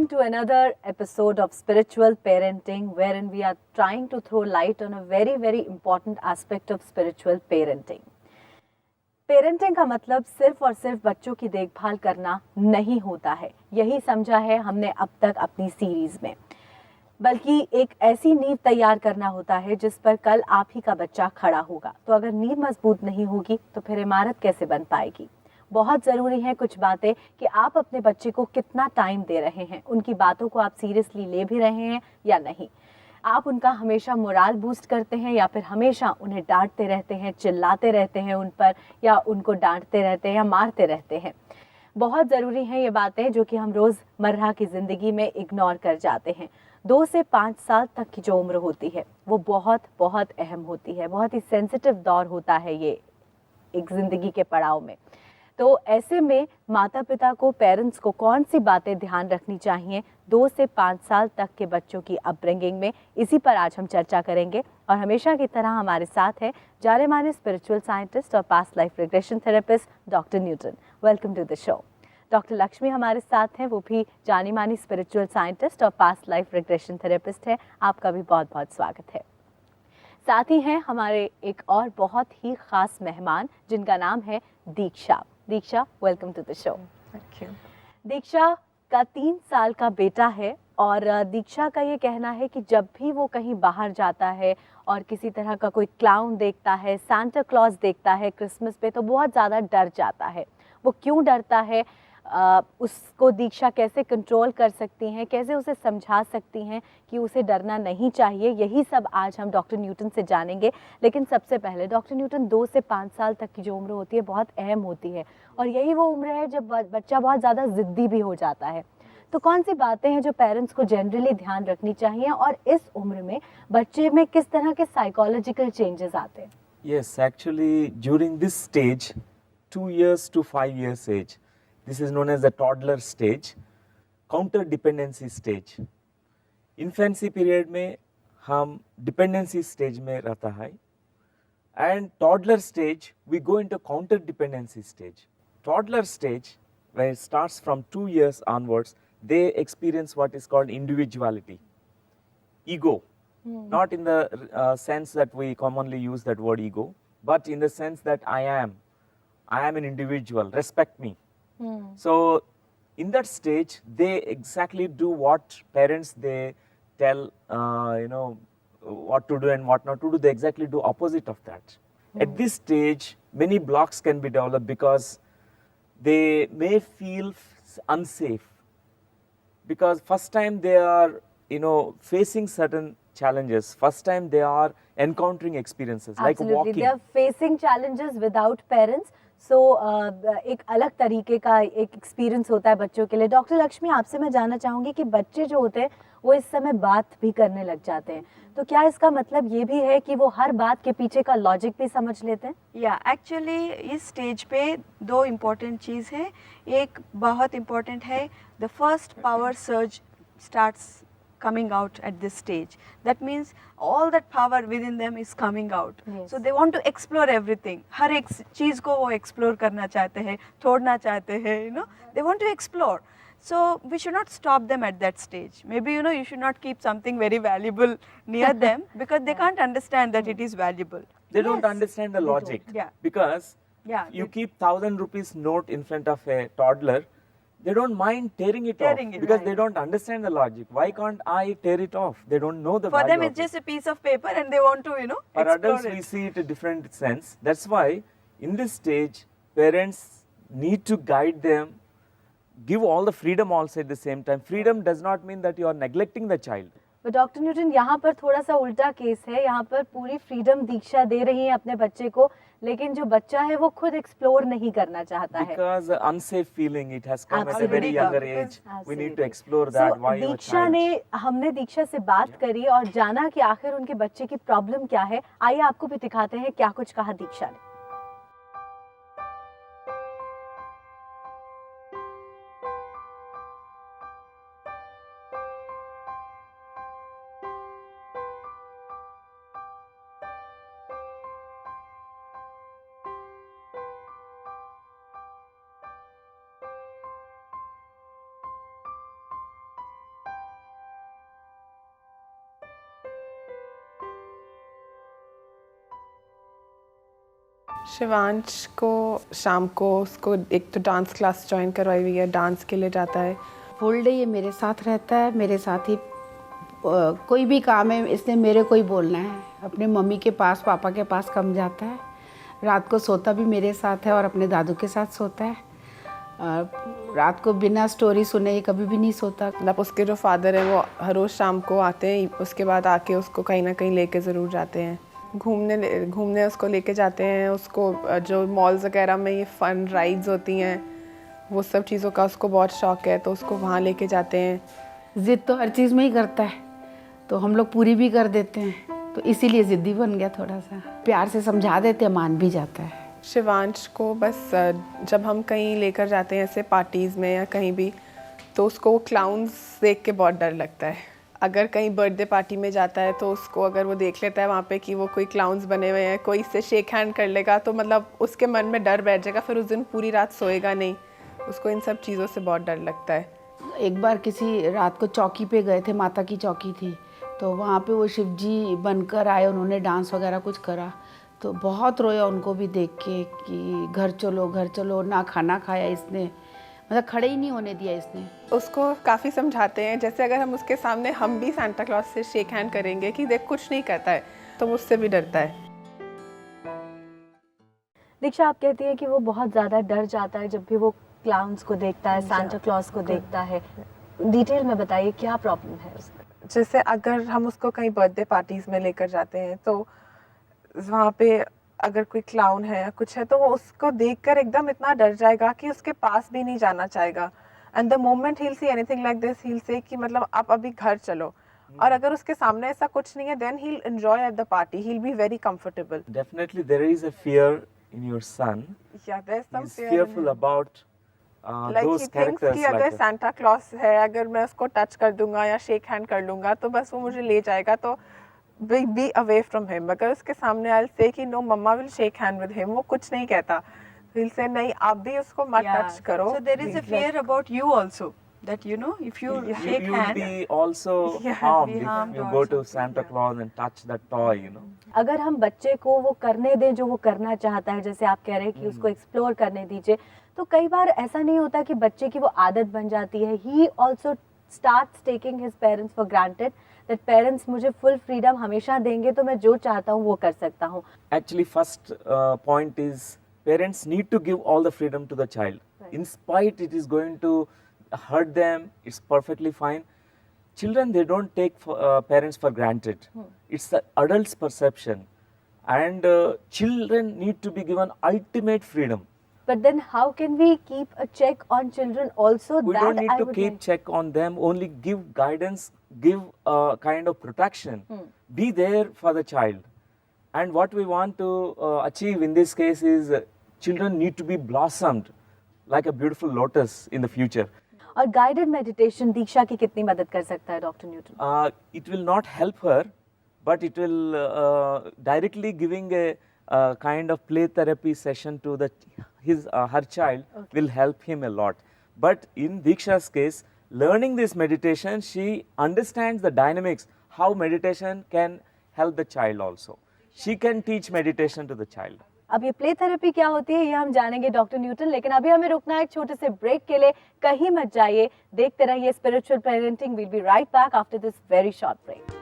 welcome to another episode of Spiritual Parenting, wherein we are trying to throw light on a very, very important aspect of spiritual parenting. Parenting का मतलब सिर्फ और सिर्फ बच्चों की देखभाल करना नहीं होता है, यही समझा है हमने अब तक अपनी सीरीज में, बल्कि एक ऐसी नींव तैयार करना होता है जिस पर कल आप ही का बच्चा खड़ा होगा। तो अगर नींव मजबूत नहीं होगी तो फिर इमारत कैसे बन पाएगी। बहुत ज़रूरी है कुछ बातें कि आप अपने बच्चे को कितना टाइम दे रहे हैं, उनकी बातों को आप सीरियसली ले भी रहे हैं या नहीं। आप उनका हमेशा मोराल बूस्ट करते हैं या फिर हमेशा उन्हें डांटते रहते हैं, चिल्लाते रहते हैं उन पर, या उनको डांटते रहते हैं या मारते रहते हैं। बहुत ज़रूरी है ये बातें जो कि हम रोज़मर्रा की ज़िंदगी में इग्नोर कर जाते हैं। 2 से 5 साल तक की जो उम्र होती है वो बहुत बहुत अहम होती है, बहुत ही सेंसिटिव दौर होता है ये एक ज़िंदगी के पड़ाव में। तो ऐसे में माता पिता को, पेरेंट्स को कौन सी बातें ध्यान रखनी चाहिए 2 से 5 साल तक के बच्चों की अपब्रिंगिंग में, इसी पर आज हम चर्चा करेंगे। और हमेशा की तरह हमारे साथ है जाने माने स्पिरिचुअल साइंटिस्ट और past life regression therapist doctor Newton. Welcome to the show. Doctor Lakshmi हमारे साथ हैं, वो भी जानी मानी स्पिरिचुअल साइंटिस्ट और पास्ट लाइफ रिग्रेशन थेरेपिस्ट है। आपका भी बहुत बहुत स्वागत है। साथ ही हैं हमारे एक और बहुत ही खास मेहमान जिनका नाम है Diksha. Diksha, welcome to the show. Thank you. Diksha का 3 साल का बेटा है और दीक्षा का ये कहना है कि जब भी वो कहीं बाहर जाता है और किसी तरह का कोई क्लाउन देखता है, सांता क्लॉज देखता है क्रिसमस पे, तो बहुत ज़्यादा डर जाता है। वो क्यों डरता है, उसको दीक्षा कैसे कंट्रोल कर सकती हैं, कैसे उसे समझा सकती हैं कि उसे डरना नहीं चाहिए, यही सब आज हम डॉक्टर न्यूटन से जानेंगे। लेकिन सबसे पहले डॉक्टर न्यूटन, 2 से 5 साल तक की जो उम्र होती है बहुत अहम होती है और यही वो उम्र है जब बच्चा बहुत ज़्यादा ज़िद्दी भी हो जाता है। तो कौन सी बातें हैं जो पेरेंट्स को जनरली ध्यान रखनी चाहिए और इस उम्र में बच्चे में किस तरह के साइकोलॉजिकल चेंजेस आते हैं? Yes, actually during this stage, 2 years to 5 years age, this is known as the toddler stage, counter dependency stage. Infancy period में हम dependency stage में रहता है and toddler stage we go into counter dependency stage. Toddler stage, when it starts from 2 years onwards, they experience what is called individuality, ego. Not in the sense that we commonly use that word ego, but in the sense that I am an individual, respect me. So in that stage they exactly do what parents they tell what to do and what not to do. They exactly do opposite of that. At this stage many blocks can be developed because they may feel unsafe, because first time they are facing certain challenges, first time they are encountering experiences like walking. They are facing challenges without parents. So एक अलग तरीके का एक experience होता है बच्चों के लिए। डॉक्टर लक्ष्मी, आपसे मैं जानना चाहूँगी कि बच्चे जो होते हैं वो इस समय बात भी करने लग जाते हैं, तो क्या इसका मतलब ये भी है कि वो हर बात के पीछे का लॉजिक भी समझ लेते हैं? या एक्चुअली इस स्टेज पे 2 इम्पोर्टेंट चीज़ है। एक बहुत इम्पोर्टेंट है, the first power surge starts coming out at this stage. That means all that power within them is coming out. Yes. So they want to explore everything. हर एक चीज़ को वो explore करना चाहते हैं, तोड़ना चाहते हैं, they want to explore. So we should not stop them at that stage. Maybe you should not keep something very valuable near them because they can't understand that it is valuable. They don't understand the logic. Yeah. Because you keep 1,000 rupees note in front of a toddler, they don't mind tearing it off because they don't understand the logic. Why can't I tear it off? They don't know the For value them of it's just a piece of paper and they want to For explore adults it. we see it a different sense. That's why in this stage parents need to guide them, give all the freedom also at the same time. Freedom does not mean that you are neglecting the child. तो doctor Newton, यहाँ पर थोड़ा सा उल्टा case है। यहाँ पर पूरी फ्रीडम दीक्षा दे रही है अपने बच्चे को, लेकिन जो बच्चा है वो खुद एक्सप्लोर नहीं करना चाहता है। Because the unsafe feeling it has come at a very Absolutely. younger age. We need to explore that. Why your Diksha child? ने, हमने दीक्षा से बात करी और जाना कि आखिर उनके बच्चे की प्रॉब्लम क्या है। आइए आपको भी दिखाते हैं क्या कुछ कहा दीक्षा ने। शिवांश को शाम को उसको एक तो डांस क्लास ज्वाइन करवाई हुई है, डांस के लिए जाता है। फुल डे ये मेरे साथ रहता है, मेरे साथ ही कोई भी काम है इसने मेरे को ही बोलना है। अपने मम्मी के पास पापा के पास कम जाता है, रात को सोता भी मेरे साथ है और अपने दादू के साथ सोता है। रात को बिना स्टोरी सुने ये कभी भी नहीं सोता। मतलब उसके जो फादर हैं वो हर रोज़ शाम को आते हैं, उसके बाद आके उसको कहीं ना कहीं लेके ज़रूर जाते हैं। घूमने उसको लेके जाते हैं। उसको जो मॉल्स वगैरह में ये फ़न राइड्स होती हैं वो सब चीज़ों का उसको बहुत शौक़ है, तो उसको वहाँ लेके जाते हैं। ज़िद तो हर चीज़ में ही करता है, तो हम लोग पूरी भी कर देते हैं, तो इसीलिए ज़िद्दी बन गया थोड़ा सा। प्यार से समझा देते हैं, मान भी जाता है। शिवांश को बस जब हम कहीं लेकर जाते हैं ऐसे पार्टीज़ में या कहीं भी, तो उसको वो क्लाउन्स देख के बहुत डर लगता है। अगर कहीं बर्थडे पार्टी में जाता है तो उसको अगर वो देख लेता है वहाँ पे कि वो कोई क्लाउन्स बने हुए हैं, कोई इससे शेक हैंड कर लेगा, तो मतलब उसके मन में डर बैठ जाएगा, फिर उस दिन पूरी रात सोएगा नहीं। उसको इन सब चीज़ों से बहुत डर लगता है। एक बार किसी रात को चौकी पे गए थे, माता की चौकी थी, तो वहाँ पे वो शिव जी बनकर आए, उन्होंने डांस वगैरह कुछ करा, तो बहुत रोया उनको भी देख के कि घर चलो, ना खाना खाया इसने, मतलब खड़े ही नहीं होने दिया इसने। उसको काफ़ी समझाते हैं, जैसे अगर हम उसके सामने हम भी सांता क्लॉज से शेक हैंड करेंगे कि देख कुछ नहीं करता है, तो वो उससे भी डरता है। दीक्षा, आप कहती हैं कि वो बहुत ज़्यादा डर जाता है जब भी वो क्लाउन्स को देखता है, सांता क्लॉज को देखता है। डिटेल में बताइए क्या प्रॉब्लम है उसका। जैसे अगर हम उसको कहीं बर्थडे पार्टीज़ में लेकर जाते हैं तो वहाँ पे अगर कोई क्लाउन है या कुछ है तो वो उसको देखकर एकदम इतना डर जाएगा कि उसके पास भी नहीं जाना चाहेगा। And the moment he will see anything like this, he will say कि मतलब आप अभी घर चलो। और अगर उसके सामने ऐसा कुछ नहीं है, then he will enjoy at the party, he will be very comfortable. Definitely there is a fear in your son. या there is some He's fear fearful about like those he thinks characters कि like अगर that. Santa Claus है, अगर मैं उसको touch कर दूंगा या शेक हैंड कर लूंगा तो बस वो मुझे ले जाएगा, तो बी अवे फ्रॉम हिम। अगर उसके सामने आई विल से कि no mamma will shake hand with him, वो कुछ नहीं कहता, विल से नहीं आप भी उसको मत टच करो। So there is a fear about you also, that you know if you shake You will hand, be also Yeah, harmed be if harmed you or go to something, Santa yeah. Claus and touch that toy, you know. अगर हम बच्चे को वो करने दें जो वो करना चाहता है, जैसे आप कह रहे हैं कि उसको एक्सप्लोर करने दीजिए, तो कई बार ऐसा नहीं होता कि बच्चे की वो आदत बन जाती है। He also starts taking his parents for granted, that parents मुझे फुल फ्रीडम हमेशा देंगे तो मैं जो चाहता हूँ वो कर सकता हूँ। Actually, first point is parents need to give all the freedom to the child. Right. In spite it is going to hurt them, it's perfectly fine. Children, they don't take parents for granted. It's the adult's perception. And children need to be given ultimate freedom. But then how can we keep a check on children also? We that don't need I to would keep like. check on them, only give guidance, give kind of protection. Be there for the child. And what we want to achieve in this case is children need to be blossomed like a beautiful lotus in the future. और guided meditation दीक्षा की कितनी मदद कर सकता है doctor Newton? It will not help her, but it will directly giving a kind of play therapy session to her child will help him a lot. But in Diksha's case, learning this meditation, she understands the dynamics, how meditation can help the child also. She can teach meditation to the child. अब ये play therapy क्या होती है ये हम जानेंगे doctor Newton, लेकिन अभी हमें रुकना है एक छोटे से ब्रेक के लिए। कहीं मत जाइए, देखते रहिए spiritual parenting. We'll be right back after this very short break.